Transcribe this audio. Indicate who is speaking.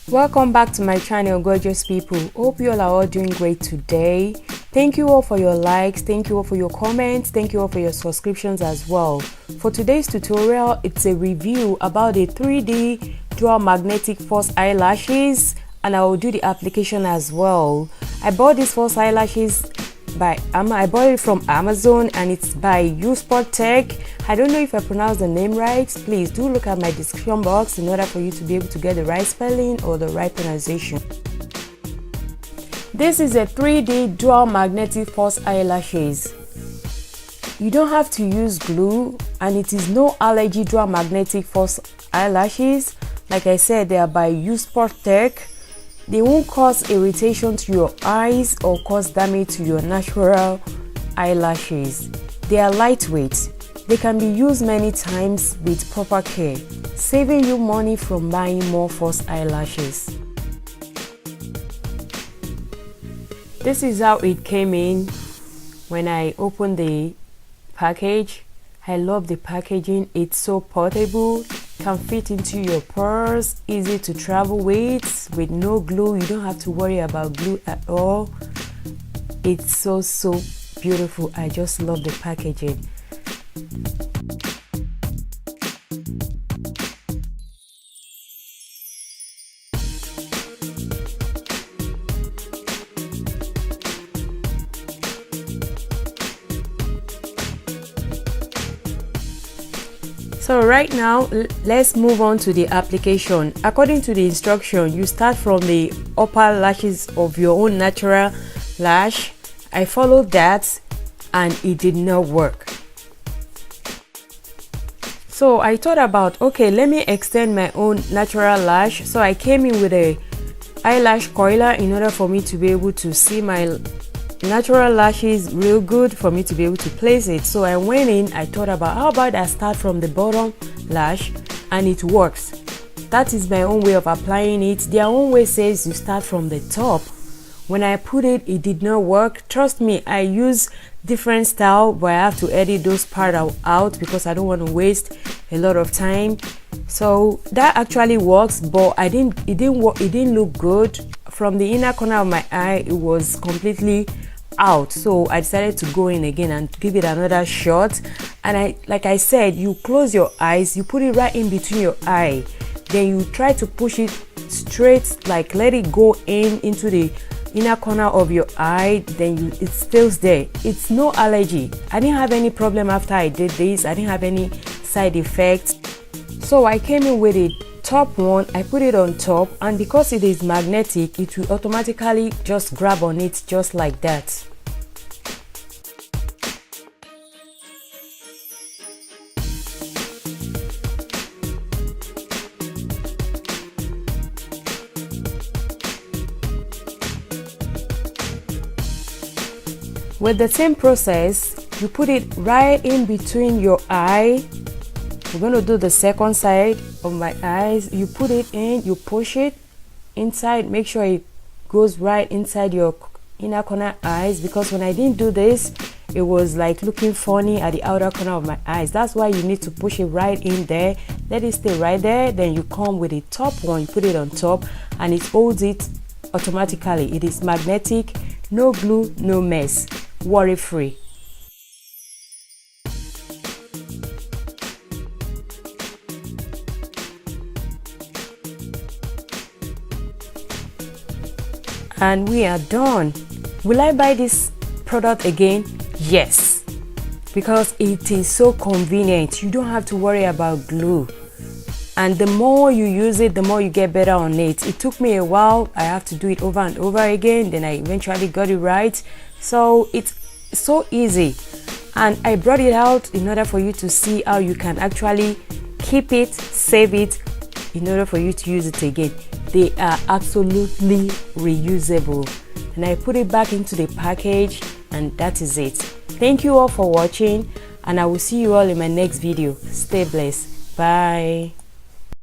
Speaker 1: Welcome back to my channel, gorgeous people. Hope you all are doing great today. Thank you all for your likes, thank you all for your comments, thank you all for your subscriptions as well. For today's tutorial, it's a review about the 3D Dual Magnetic false eyelashes, and I will do the application as well. I bought these false eyelashes I bought it from Amazon, and it's by Usport Tech. I don't know if I pronounced the name right. Please do look at my description box in order for you to be able to get the right spelling or the right pronunciation. This is a 3D Dual Magnetic false eyelashes. You don't have to use glue, and it is no Allergy Dual Magnetic false eyelashes. Like I said, they are by Usport Tech. They won't cause irritation to your eyes or cause damage to your natural eyelashes. They are lightweight. They can be used many times with proper care, saving you money from buying more false eyelashes. This is how it came in when I opened the package. I love the packaging. It's so portable, can fit into your purse, easy to travel with no glue. You don't have to worry about glue at all. It's so beautiful. I just love the packaging. So right now, let's move on to the application. According to the instruction, you start from the upper lashes of your own natural lash. I followed that and it did not work. So I thought about, okay, let me extend my own natural lash. So I came in with a eyelash coiler in order for me to be able to see my natural lashes real good, for me to be able to place it. So I went in, I thought about how about I start from the bottom lash, and it works. That is my own way of applying it. Their own way says you start from the top. When I put it, it did not work. Trust me, I use different style, but I have to edit those parts out because I don't want to waste a lot of time. So that actually works, but it didn't look good. From the inner corner of my eye, it was completely out. So I decided to go in again and give it another shot. And like I said, you close your eyes, you put it right in between your eye, then you try to push it straight, like let it go into the inner corner of your eye, then it stays there. It's no allergy. I didn't have any problem after I did this. I didn't have any side effects. So I came in with a top one, I put it on top, and because it is magnetic, it will automatically just grab on it just like that. With the same process, you put it right in between your eye. We're going to do the second side of my eyes. You put it in, you push it inside, make sure it goes right inside your inner corner eyes, because when I didn't do this, it was like looking funny at the outer corner of my eyes. That's why you need to push it right in there, let it stay right there. Then you come with the top one, you put it on top, and it holds it automatically. It is magnetic, no glue, no mess, worry free. And we are done. Will I buy this product again? Yes, because it is so convenient. You don't have to worry about glue, and the more you use it, the more you get better on it. It took me a while. I have to do it over and over again, then I eventually got it right. So it's so easy, and I brought it out in order for you to see how you can actually keep it, save it, in order for you to use it again. They are absolutely reusable, and I put it back into the package, and that is it. Thank you all for watching, and I will see you all in my next video. Stay blessed. Bye.